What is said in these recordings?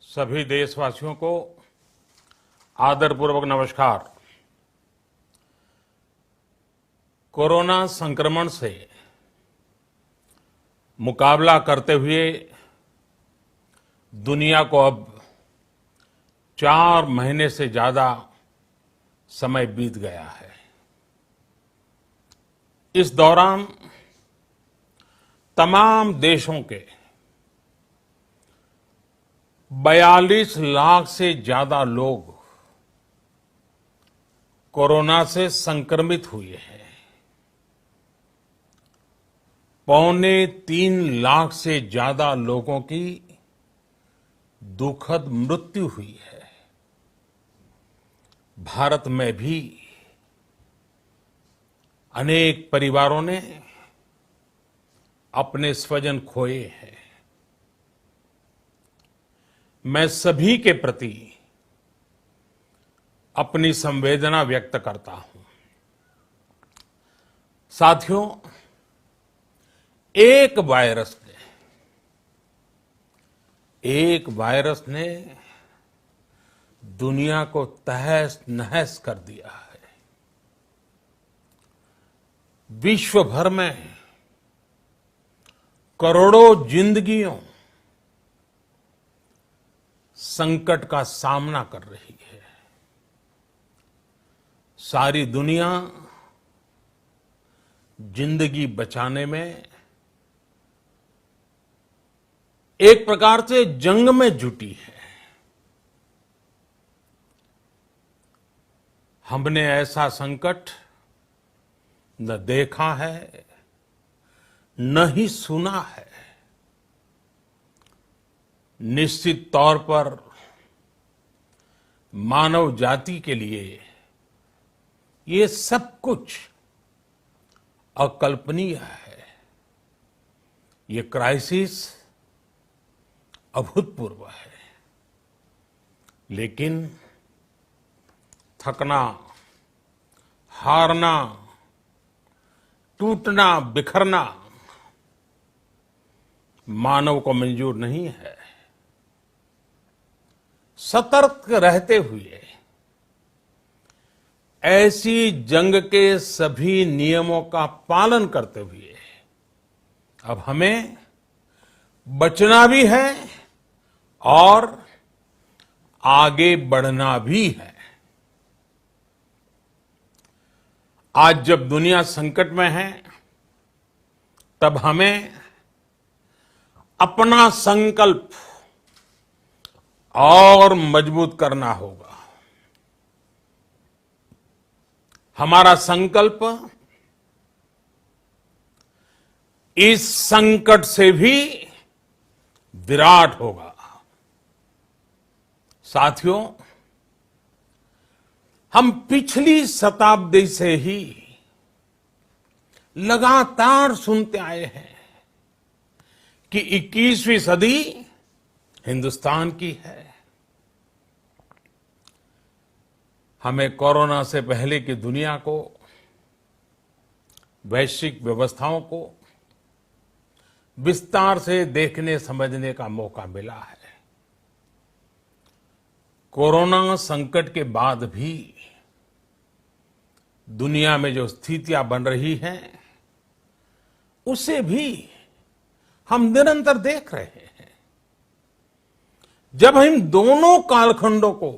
सभी देशवासियों को आदरपूर्वक नमस्कार। कोरोना संक्रमण से मुकाबला करते हुए दुनिया को अब 4 महीने से ज्यादा समय बीत गया है। इस दौरान तमाम देशों के 42 लाख से ज्यादा लोग कोरोना से संक्रमित हुए हैं। 2.25 लाख से ज्यादा लोगों की दुखद मृत्यु हुई है। भारत में भी अनेक परिवारों ने अपने स्वजन खोए हैं। मैं सभी के प्रति अपनी संवेदना व्यक्त करता हूं। साथियों, एक वायरस ने दुनिया को तहस नहस कर दिया है। विश्व भर में करोड़ों जिंदगियों संकट का सामना कर रही है। सारी दुनिया जिंदगी बचाने में एक प्रकार से जंग में जुटी है। हमने ऐसा संकट न देखा है, न ही सुना है। निश्चित तौर पर मानव जाति के लिए ये सब कुछ अकल्पनीय है। ये क्राइसिस अभूतपूर्व है। लेकिन थकना, हारना, टूटना, बिखरना मानव को मंजूर नहीं है। सतर्क रहते हुए ऐसी जंग के सभी नियमों का पालन करते हुए अब हमें बचना भी है और आगे बढ़ना भी है। आज जब दुनिया संकट में है, तब हमें अपना संकल्प और मजबूत करना होगा। हमारा संकल्प इस संकट से भी विराट होगा। साथियों, हम पिछली शताब्दी से ही लगातार सुनते आए हैं कि 21वीं सदी हिंदुस्तान की है। हमें कोरोना से पहले की दुनिया को, वैश्विक व्यवस्थाओं को विस्तार से देखने समझने का मौका मिला है। कोरोना संकट के बाद भी दुनिया में जो स्थितियां बन रही हैं, उसे भी हम निरंतर देख रहे हैं। जब हम दोनों कालखंडों को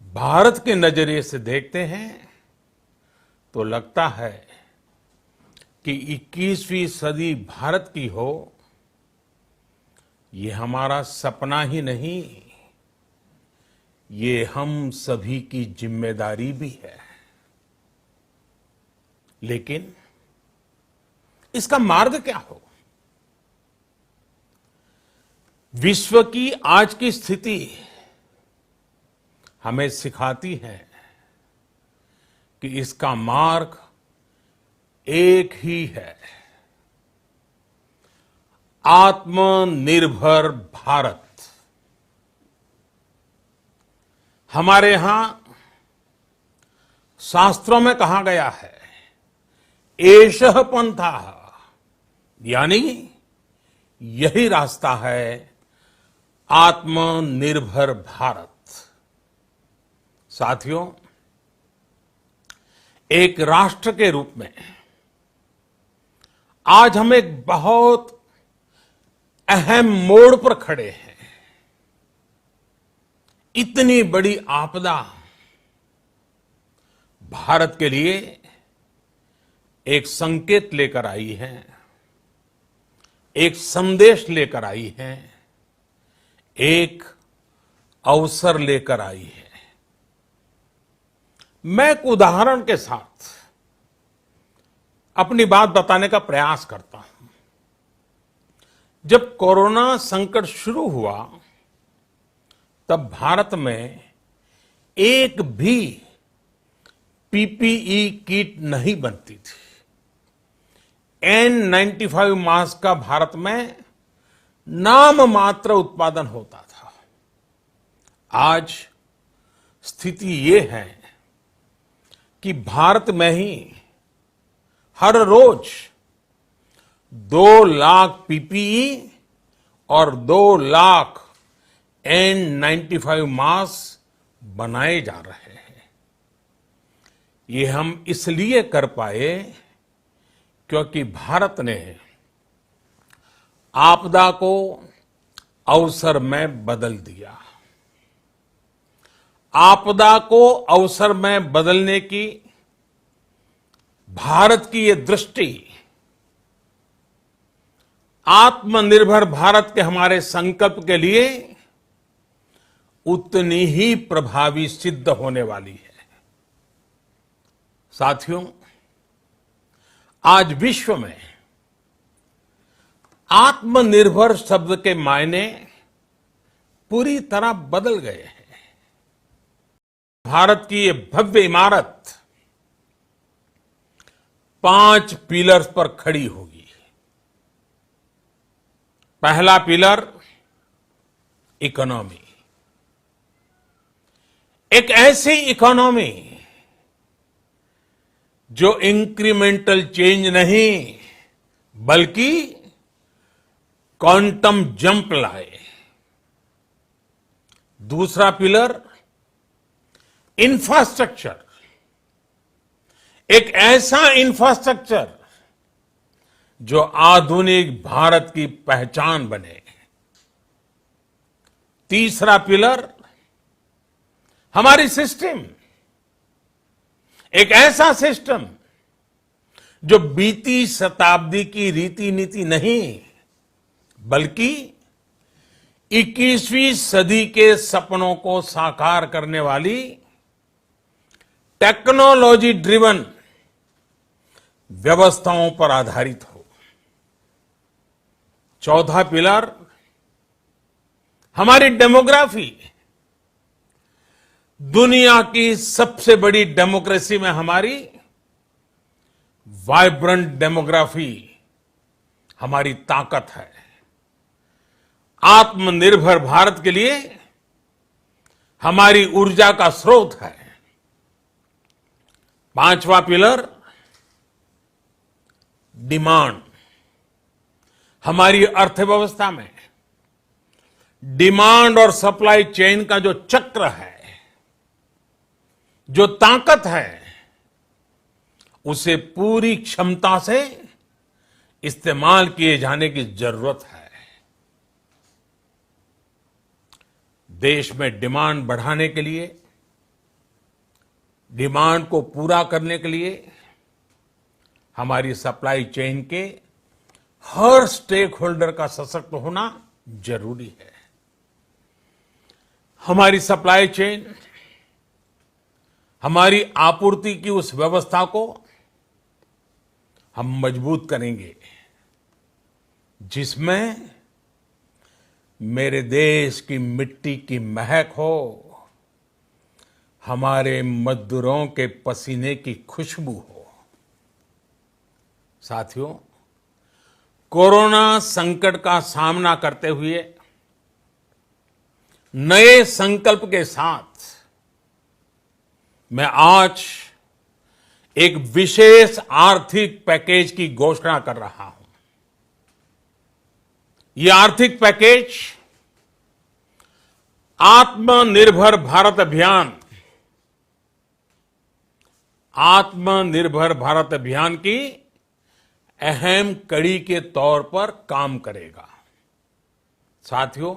भारत के नजरिए से देखते हैं, तो लगता है कि 21वीं सदी भारत की हो, ये हमारा सपना ही नहीं, ये हम सभी की जिम्मेदारी भी है। लेकिन इसका मार्ग क्या हो? विश्व की आज की स्थिति हमें सिखाती है कि इसका मार्ग एक ही है, आत्मनिर्भर भारत। हमारे यहां शास्त्रों में कहा गया है, एषः पंथः, यानी यही रास्ता है आत्मनिर्भर भारत। साथियों, एक राष्ट्र के रूप में आज हम एक बहुत अहम मोड़ पर खड़े हैं। इतनी बड़ी आपदा भारत के लिए एक संकेत लेकर आई है, एक संदेश लेकर आई है, एक अवसर लेकर आई है। मैं एक उदाहरण के साथ अपनी बात बताने का प्रयास करता हूं। जब कोरोना संकट शुरू हुआ तब भारत में एक भी पीपीई किट नहीं बनती थी। N95 मास्क का भारत में नाम मात्र उत्पादन होता था। आज स्थिति ये है कि भारत में ही हर रोज 2 लाख पीपीई और 2 लाख N95 मास्क बनाए जा रहे हैं। ये हम इसलिए कर पाए क्योंकि भारत ने आपदा को अवसर में बदल दिया। आपदा को अवसर में बदलने की भारत की ये दृष्टि आत्मनिर्भर भारत के हमारे संकल्प के लिए उतनी ही प्रभावी सिद्ध होने वाली है। साथियों, आज विश्व में आत्मनिर्भर शब्द के मायने पूरी तरह बदल गए हैं। भारत की ये भव्य इमारत 5 पिलर्स पर खड़ी होगी। पहला पिलर इकोनॉमी। एक ऐसी इकोनॉमी जो इंक्रीमेंटल चेंज नहीं बल्कि क्वांटम जंप लाए। दूसरा पिलर इंफ्रास्ट्रक्चर। एक ऐसा इंफ्रास्ट्रक्चर जो आधुनिक भारत की पहचान बने। तीसरा पिलर हमारी सिस्टम। एक ऐसा सिस्टम जो बीती शताब्दी की रीति नीति नहीं बल्कि 21वीं सदी के सपनों को साकार करने वाली टेक्नोलॉजी ड्रिवन व्यवस्थाओं पर आधारित हो। चौथा पिलर हमारी डेमोग्राफी। दुनिया की सबसे बड़ी डेमोक्रेसी में हमारी वाइब्रेंट डेमोग्राफी हमारी ताकत है। आत्मनिर्भर भारत के लिए हमारी ऊर्जा का स्रोत है। पांचवा पिलर डिमांड। हमारी अर्थव्यवस्था में डिमांड और सप्लाई चेन का जो चक्र है, जो ताकत है, उसे पूरी क्षमता से इस्तेमाल किए जाने की जरूरत है। देश में डिमांड बढ़ाने के लिए, डिमांड को पूरा करने के लिए हमारी सप्लाई चेन के हर स्टेक होल्डर का सशक्त होना जरूरी है। हमारी सप्लाई चेन, हमारी आपूर्ति की उस व्यवस्था को हम मजबूत करेंगे जिसमें मेरे देश की मिट्टी की महक हो, हमारे मजदूरों के पसीने की खुशबू हो। साथियों, कोरोना संकट का सामना करते हुए नए संकल्प के साथ मैं आज एक विशेष आर्थिक पैकेज की घोषणा कर रहा हूं। यह आर्थिक पैकेज आत्मनिर्भर भारत अभियान आत्मनिर्भर भारत अभियान की अहम कड़ी के तौर पर काम करेगा। साथियों,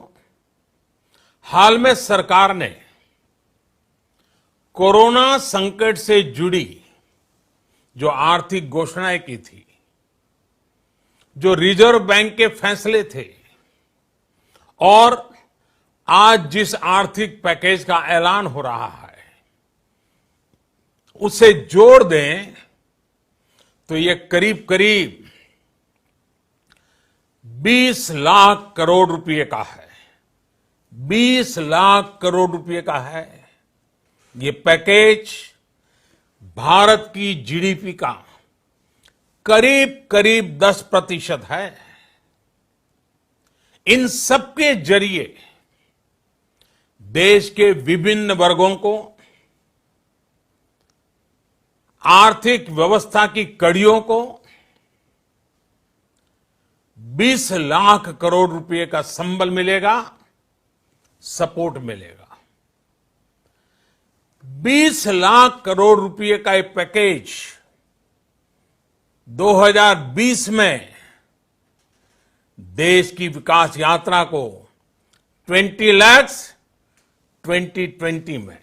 हाल में सरकार ने कोरोना संकट से जुड़ी जो आर्थिक घोषणाएं की थी, जो रिजर्व बैंक के फैसले थे और आज जिस आर्थिक पैकेज का ऐलान हो रहा है, उसे जोड़ दें तो ये करीब करीब 20 लाख करोड़ रुपए का है। 20 लाख करोड़ रुपए का है। ये पैकेज भारत की जीडीपी का करीब करीब 10% है। इन सबके जरिए देश के विभिन्न वर्गों को आर्थिक व्यवस्था की कड़ियों को 20 लाख करोड़ रुपए का संबल मिलेगा, सपोर्ट मिलेगा। 20 लाख करोड़ रुपए का ये पैकेज 2020 में देश की विकास यात्रा को 20 लाख 2020 में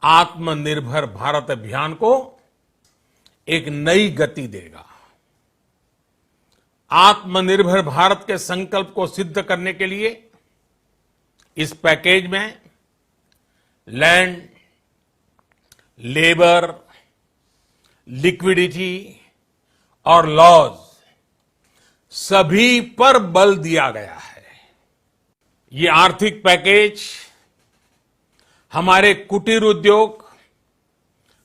आत्मनिर्भर भारत अभियान को एक नई गति देगा। आत्मनिर्भर भारत के संकल्प को सिद्ध करने के लिए इस पैकेज में लैंड, लेबर, लिक्विडिटी और लॉज सभी पर बल दिया गया है। ये आर्थिक पैकेज हमारे कुटीर उद्योग,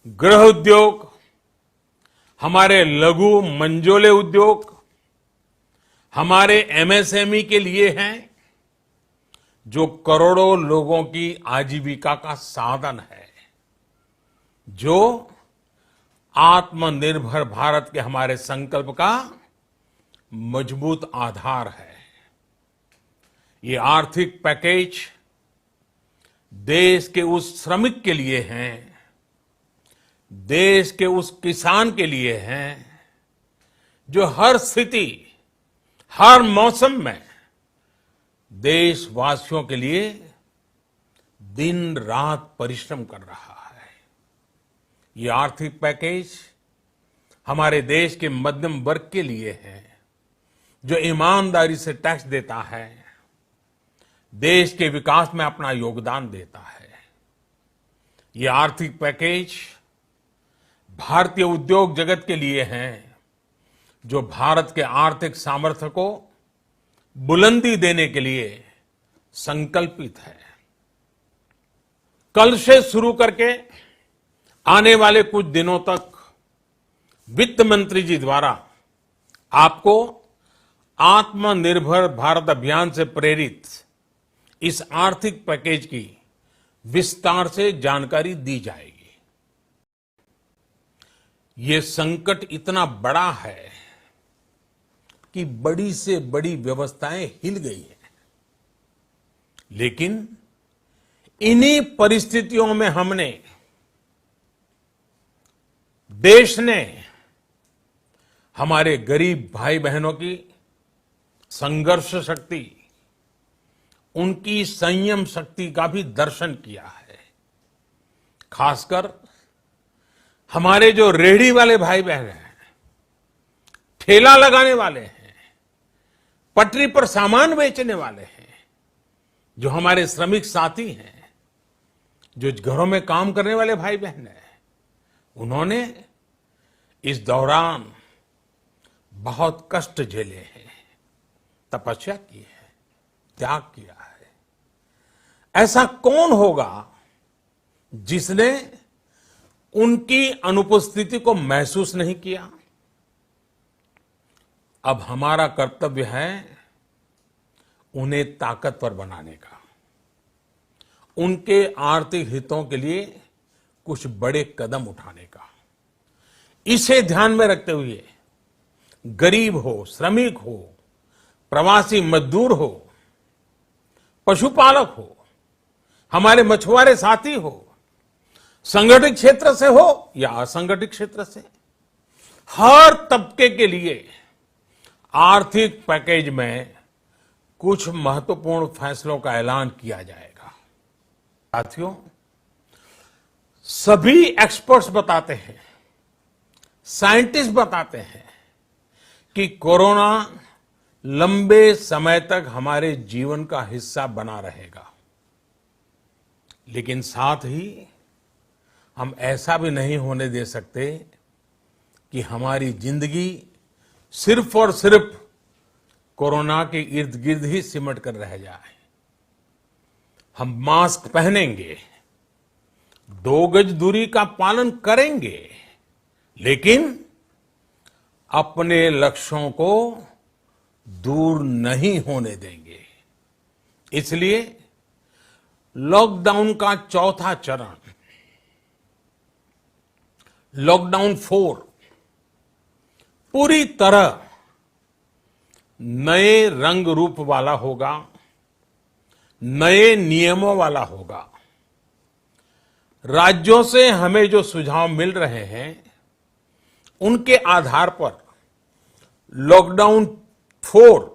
गृह उद्योग, हमारे लघु मंझोले उद्योग, हमारे एमएसएमई के लिए हैं, जो करोड़ों लोगों की आजीविका का साधन है, जो आत्मनिर्भर भारत के हमारे संकल्प का मजबूत आधार है। ये आर्थिक पैकेज देश के उस श्रमिक के लिए हैं, देश के उस किसान के लिए हैं, जो हर स्थिति, हर मौसम में देशवासियों के लिए दिन रात परिश्रम कर रहा है। ये आर्थिक पैकेज हमारे देश के मध्यम वर्ग के लिए है, जो ईमानदारी से टैक्स देता है, देश के विकास में अपना योगदान देता है। ये आर्थिक पैकेज भारतीय उद्योग जगत के लिए है, जो भारत के आर्थिक सामर्थ्य को बुलंदी देने के लिए संकल्पित है। कल से शुरू करके आने वाले कुछ दिनों तक वित्त मंत्री जी द्वारा आपको आत्मनिर्भर भारत अभियान से प्रेरित इस आर्थिक पैकेज की विस्तार से जानकारी दी जाएगी। ये संकट इतना बड़ा है कि बड़ी से बड़ी व्यवस्थाएं हिल गई हैं, लेकिन इन्हीं परिस्थितियों में हमने, देश ने हमारे गरीब भाई बहनों की संघर्ष शक्ति, उनकी संयम शक्ति का भी दर्शन किया है। खासकर हमारे जो रेहड़ी वाले भाई बहन हैं, ठेला लगाने वाले हैं, पटरी पर सामान बेचने वाले हैं, जो हमारे श्रमिक साथी हैं, जो घरों में काम करने वाले भाई बहन हैं, उन्होंने इस दौरान बहुत कष्ट झेले हैं, तपस्या की है, त्याग किया है। ऐसा कौन होगा जिसने उनकी अनुपस्थिति को महसूस नहीं किया? अब हमारा कर्तव्य है उन्हें ताकतवर बनाने का, उनके आर्थिक हितों के लिए कुछ बड़े कदम उठाने का। इसे ध्यान में रखते हुए गरीब हो, श्रमिक हो, प्रवासी मजदूर हो, पशुपालक हो, हमारे मछुआरे साथी हो, संगठित क्षेत्र से हो या असंगठित क्षेत्र से, हर तबके के लिए आर्थिक पैकेज में कुछ महत्वपूर्ण फैसलों का ऐलान किया जाएगा। साथियों, सभी एक्सपर्ट्स बताते हैं, साइंटिस्ट बताते हैं कि कोरोना लंबे समय तक हमारे जीवन का हिस्सा बना रहेगा। लेकिन साथ ही हम ऐसा भी नहीं होने दे सकते कि हमारी जिंदगी सिर्फ और सिर्फ कोरोना के इर्द गिर्द ही सिमट कर रह जाए। हम मास्क पहनेंगे, 2 गज दूरी का पालन करेंगे, लेकिन अपने लक्ष्यों को दूर नहीं होने देंगे। इसलिए लॉकडाउन का चौथा चरण, लॉकडाउन 4, पूरी तरह नए रंग रूप वाला होगा, नए नियमों वाला होगा। राज्यों से हमें जो सुझाव मिल रहे हैं, उनके आधार पर लॉकडाउन 4,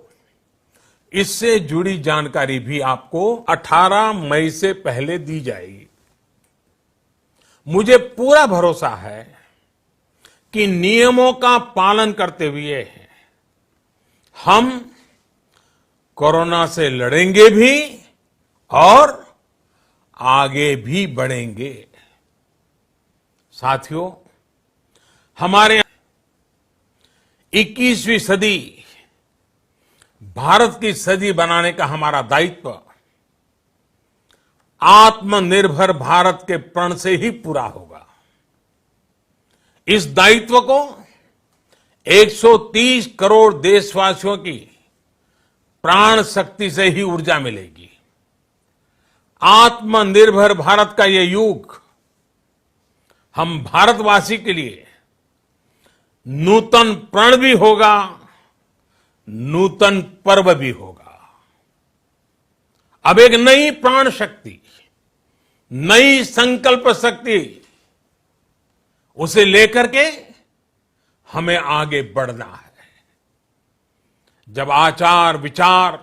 इससे जुड़ी जानकारी भी आपको 18 मई से पहले दी जाएगी। मुझे पूरा भरोसा है कि नियमों का पालन करते हुए हम कोरोना से लड़ेंगे भी और आगे भी बढ़ेंगे। साथियों, हमारे 21वीं सदी भारत की सदी बनाने का हमारा दायित्व आत्मनिर्भर भारत के प्रण से ही पूरा होगा। इस दायित्व को 130 करोड़ देशवासियों की प्राण शक्ति से ही ऊर्जा मिलेगी। आत्मनिर्भर भारत का ये युग हम भारतवासी के लिए नूतन प्रण भी होगा, नूतन पर्व भी होगा। अब एक नई प्राण शक्ति, नई संकल्प शक्ति, उसे लेकर के हमें आगे बढ़ना है। जब आचार विचार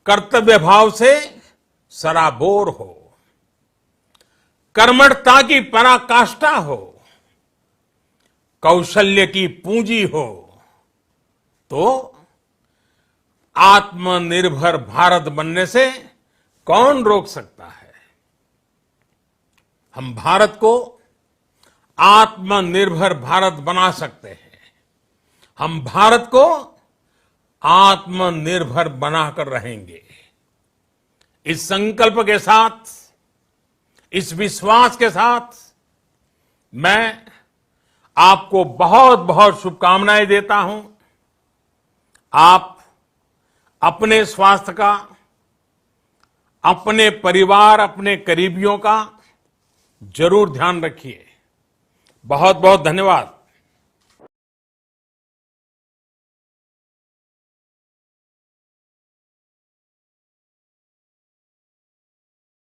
कर्तव्य भाव से सराबोर हो, कर्मठता की पराकाष्ठा हो, कौशल्य की पूंजी हो, तो आत्मनिर्भर भारत बनने से कौन रोक सकता है। हम भारत को आत्मनिर्भर भारत बना सकते हैं। हम भारत को आत्मनिर्भर बनाकर रहेंगे। इस संकल्प के साथ, इस विश्वास के साथ मैं आपको बहुत बहुत शुभकामनाएं देता हूं। आप अपने स्वास्थ्य का, अपने परिवार, अपने करीबियों का जरूर ध्यान रखिए। बहुत बहुत धन्यवाद।